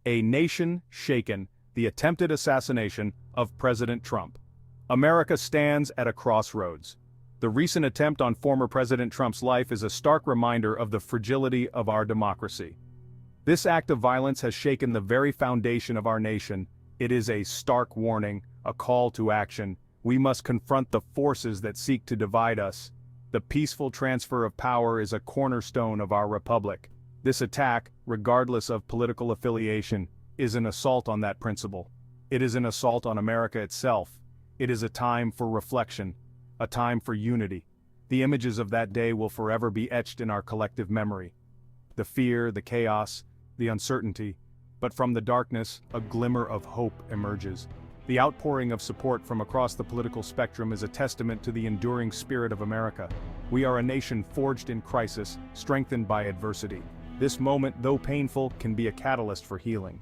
A nation shaken, the attempted assassination of President Trump. America stands at a crossroads. The recent attempt on former President Trump's life is a stark reminder of the fragility of our democracy. This act of violence has shaken the very foundation of our nation. It is a stark warning, a call to action. We must confront the forces that seek to divide us. The peaceful transfer of power is a cornerstone of our republic. This attack, regardless of political affiliation, is an assault on that principle. It is an assault on America itself. It is a time for reflection, a time for unity. The images of that day will forever be etched in our collective memory. The fear, the chaos, the uncertainty, but from the darkness, a glimmer of hope emerges. The outpouring of support from across the political spectrum is a testament to the enduring spirit of America. We are a nation forged in crisis, strengthened by adversity. This moment, though painful, can be a catalyst for healing.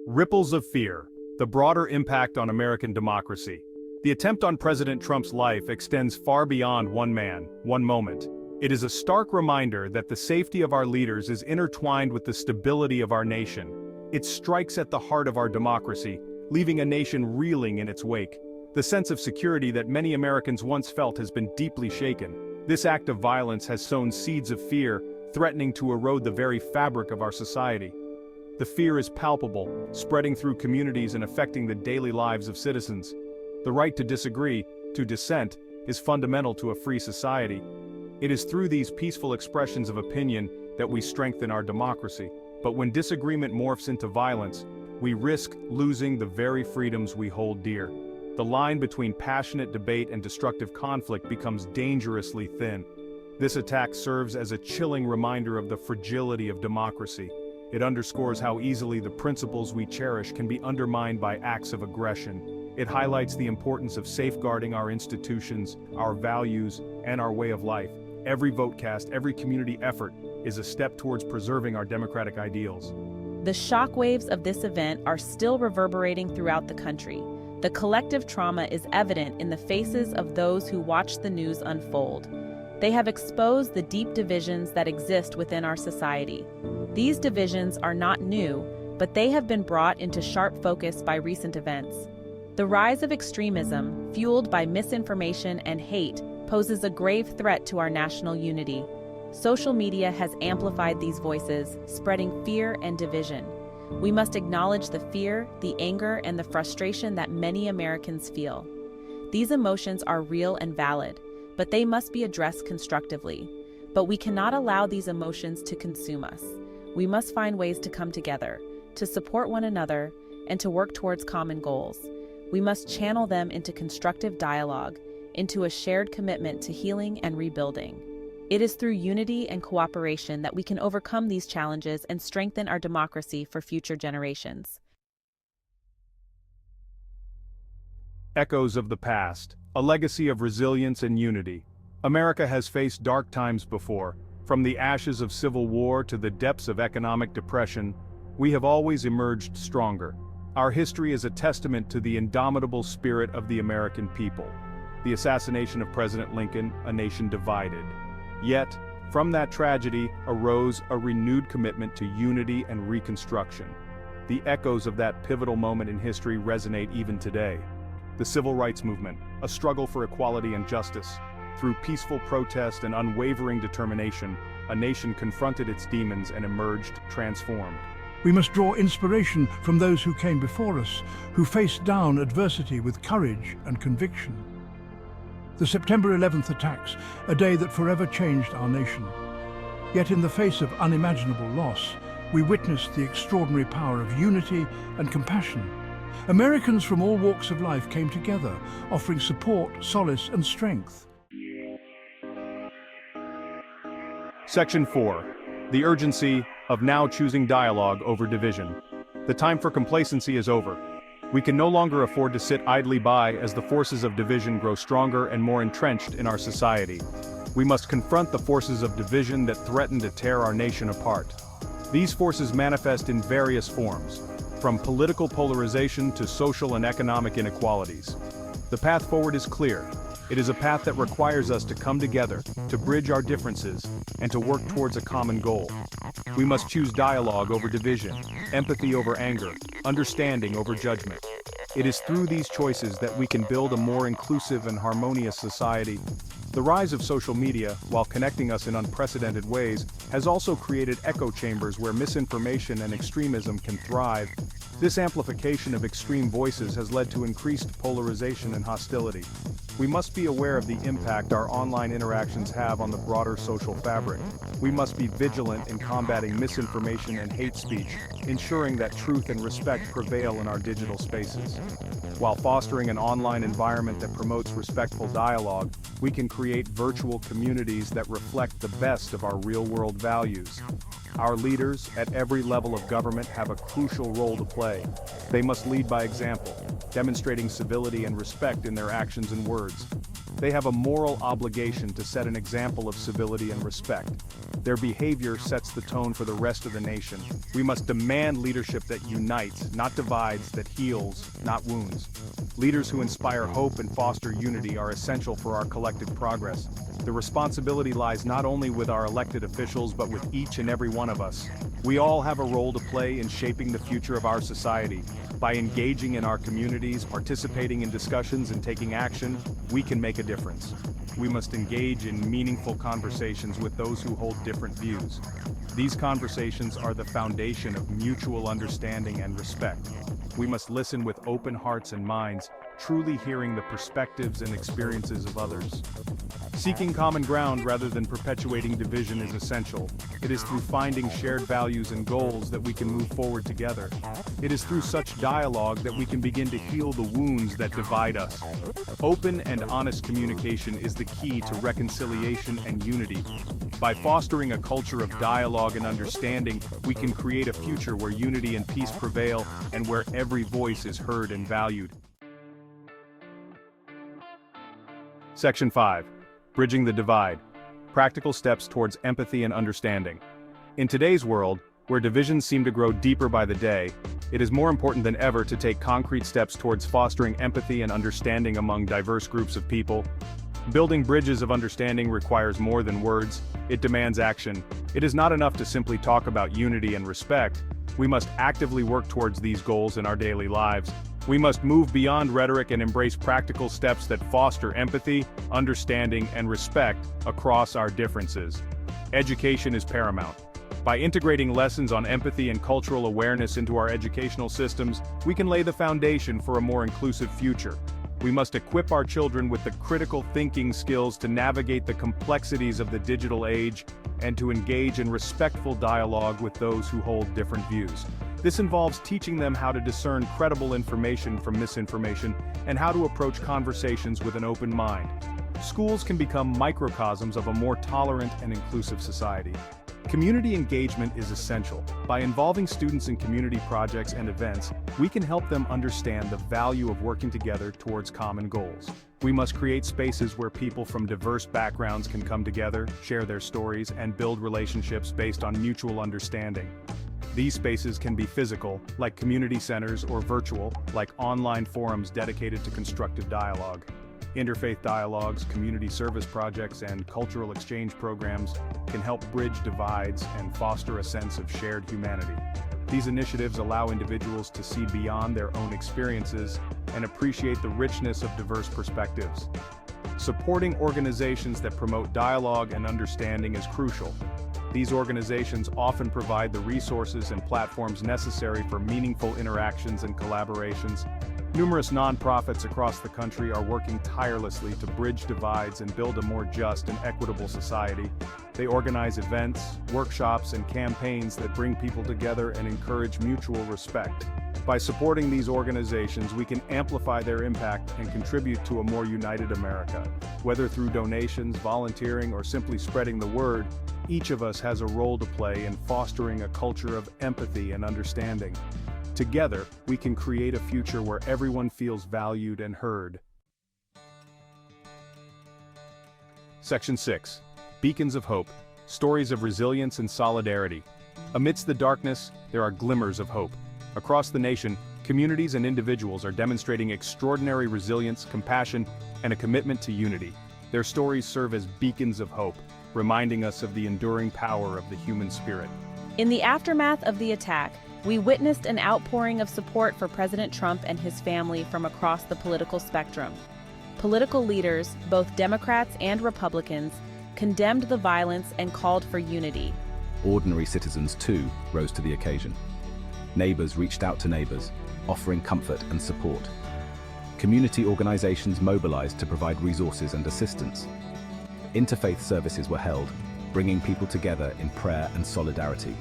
Ripples of fear. The broader impact on American democracy. The attempt on President Trump's life extends far beyond one man, one moment. It is a stark reminder that the safety of our leaders is intertwined with the stability of our nation. It strikes at the heart of our democracy, leaving a nation reeling in its wake. The sense of security that many Americans once felt has been deeply shaken. This act of violence has sown seeds of fear, threatening to erode the very fabric of our society. The fear is palpable, spreading through communities and affecting the daily lives of citizens. The right to disagree, to dissent, is fundamental to a free society. It is through these peaceful expressions of opinion that we strengthen our democracy. But when disagreement morphs into violence, we risk losing the very freedoms we hold dear. The line between passionate debate and destructive conflict becomes dangerously thin. This attack serves as a chilling reminder of the fragility of democracy. It underscores how easily the principles we cherish can be undermined by acts of aggression. It highlights the importance of safeguarding our institutions, our values, and our way of life. Every vote cast, every community effort is a step towards preserving our democratic ideals. The shockwaves of this event are still reverberating throughout the country. The collective trauma is evident in the faces of those who watch the news unfold. They have exposed the deep divisions that exist within our society. These divisions are not new, but they have been brought into sharp focus by recent events. The rise of extremism, fueled by misinformation and hate, poses a grave threat to our national unity. Social media has amplified these voices, spreading fear and division. We must acknowledge the fear, the anger, and the frustration that many Americans feel. These emotions are real and valid, but they must be addressed constructively. But we cannot allow these emotions to consume us. We must find ways to come together, to support one another, and to work towards common goals. We must channel them into constructive dialogue, into a shared commitment to healing and rebuilding. It is through unity and cooperation that we can overcome these challenges and strengthen our democracy for future generations. Echoes of the past, a legacy of resilience and unity. America has faced dark times before. From the ashes of civil war to the depths of economic depression, we have always emerged stronger. Our history is a testament to the indomitable spirit of the American people. The assassination of President Lincoln, a nation divided. Yet, from that tragedy arose a renewed commitment to unity and reconstruction. The echoes of that pivotal moment in history resonate even today. The Civil Rights Movement, a struggle for equality and justice. Through peaceful protest and unwavering determination, a nation confronted its demons and emerged transformed. We must draw inspiration from those who came before us, who faced down adversity with courage and conviction. The September 11th attacks, a day that forever changed our nation. Yet in the face of unimaginable loss, we witnessed the extraordinary power of unity and compassion. Americans from all walks of life came together, offering support, solace, and strength. Section 4. The urgency of now choosing dialogue over division. The time for complacency is over. We can no longer afford to sit idly by as the forces of division grow stronger and more entrenched in our society. We must confront the forces of division that threaten to tear our nation apart. These forces manifest in various forms, from political polarization to social and economic inequalities. The path forward is clear. It is a path that requires us to come together, to bridge our differences, and to work towards a common goal. We must choose dialogue over division, empathy over anger, understanding over judgment. It is through these choices that we can build a more inclusive and harmonious society. The rise of social media, while connecting us in unprecedented ways, has also created echo chambers where misinformation and extremism can thrive. This amplification of extreme voices has led to increased polarization and hostility. We must be aware of the impact our online interactions have on the broader social fabric. We must be vigilant in combating misinformation and hate speech, ensuring that truth and respect prevail in our digital spaces. While fostering an online environment that promotes respectful dialogue, we can create virtual communities that reflect the best of our real-world values. Our leaders, at every level of government, have a crucial role to play. They must lead by example, demonstrating civility and respect in their actions and words. They have a moral obligation to set an example of civility and respect. Their behavior sets the tone for the rest of the nation. We must demand leadership that unites, not divides, that heals, not wounds. Leaders who inspire hope and foster unity are essential for our collective progress. The responsibility lies not only with our elected officials but with each and every one of us. We all have a role to play in shaping the future of our society. By engaging in our communities, participating in discussions, and taking action, we can make a difference. We must engage in meaningful conversations with those who hold different views. These conversations are the foundation of mutual understanding and respect. We must listen with open hearts and minds, truly hearing the perspectives and experiences of others. Seeking common ground rather than perpetuating division is essential. It is through finding shared values and goals that we can move forward together. It is through such dialogue that we can begin to heal the wounds that divide us. Open and honest communication is the key to reconciliation and unity. By fostering a culture of dialogue and understanding, we can create a future where unity and peace prevail and where every voice is heard and valued. Section 5. Bridging the divide. Practical steps towards empathy and understanding. In today's world, where divisions seem to grow deeper by the day, it is more important than ever to take concrete steps towards fostering empathy and understanding among diverse groups of people. Building bridges of understanding requires more than words. It demands action. It is not enough to simply talk about unity and respect. We must actively work towards these goals in our daily lives. We must move beyond rhetoric and embrace practical steps that foster empathy, understanding, and respect across our differences. Education is paramount. By integrating lessons on empathy and cultural awareness into our educational systems, we can lay the foundation for a more inclusive future. We must equip our children with the critical thinking skills to navigate the complexities of the digital age and to engage in respectful dialogue with those who hold different views. This involves teaching them how to discern credible information from misinformation and how to approach conversations with an open mind. Schools can become microcosms of a more tolerant and inclusive society. Community engagement is essential. By involving students in community projects and events, we can help them understand the value of working together towards common goals. We must create spaces where people from diverse backgrounds can come together, share their stories, and build relationships based on mutual understanding. These spaces can be physical, like community centers, or virtual, like online forums dedicated to constructive dialogue. Interfaith dialogues, community service projects, and cultural exchange programs can help bridge divides and foster a sense of shared humanity. These initiatives allow individuals to see beyond their own experiences and appreciate the richness of diverse perspectives. Supporting organizations that promote dialogue and understanding is crucial. These organizations often provide the resources and platforms necessary for meaningful interactions and collaborations. Numerous nonprofits across the country are working tirelessly to bridge divides and build a more just and equitable society. They organize events, workshops, and campaigns that bring people together and encourage mutual respect. By supporting these organizations, we can amplify their impact and contribute to a more united America. Whether through donations, volunteering, or simply spreading the word, each of us has a role to play in fostering a culture of empathy and understanding. Together, we can create a future where everyone feels valued and heard. Section 6. Beacons of Hope. Stories of resilience and solidarity. Amidst the darkness, there are glimmers of hope. Across the nation, Communities and individuals are demonstrating extraordinary resilience, compassion, and a commitment to unity. Their stories serve as beacons of hope, reminding us of the enduring power of the human spirit. In the aftermath of the attack, we witnessed an outpouring of support for President Trump and his family from across the political spectrum. Political leaders, both Democrats and Republicans, condemned the violence and called for unity. Ordinary citizens, too, rose to the occasion. Neighbors reached out to neighbors, offering comfort and support. Community organizations mobilized to provide resources and assistance. Interfaith services were held, bringing people together in prayer and solidarity.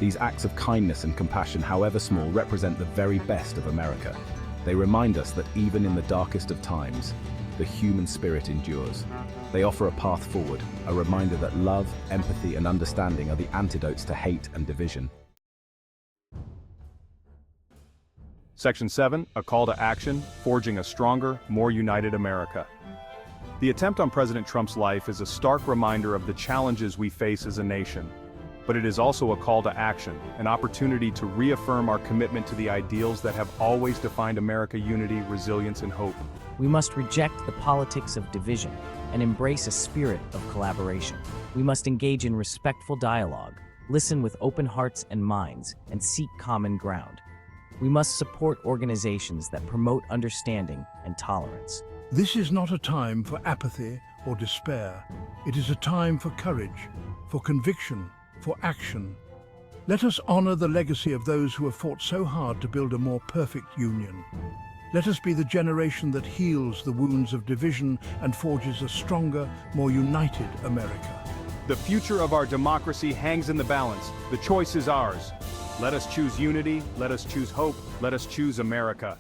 These acts of kindness and compassion, however small, represent the very best of America. They remind us that even in the darkest of times, the human spirit endures. They offer a path forward, a reminder that love, empathy, and understanding are the antidotes to hate and division. Section 7, a call to action, forging a stronger, more united America. The attempt on President Trump's life is a stark reminder of the challenges we face as a nation. But it is also a call to action, an opportunity to reaffirm our commitment to the ideals that have always defined America: unity, resilience, and hope. We must reject the politics of division and embrace a spirit of collaboration. We must engage in respectful dialogue, listen with open hearts and minds, and seek common ground. We must support organizations that promote understanding and tolerance. This is not a time for apathy or despair. It is a time for courage, for conviction, for action. Let us honor the legacy of those who have fought so hard to build a more perfect union. Let us be the generation that heals the wounds of division and forges a stronger, more united America. The future of our democracy hangs in the balance. The choice is ours. Let us choose unity, let us choose hope, let us choose America.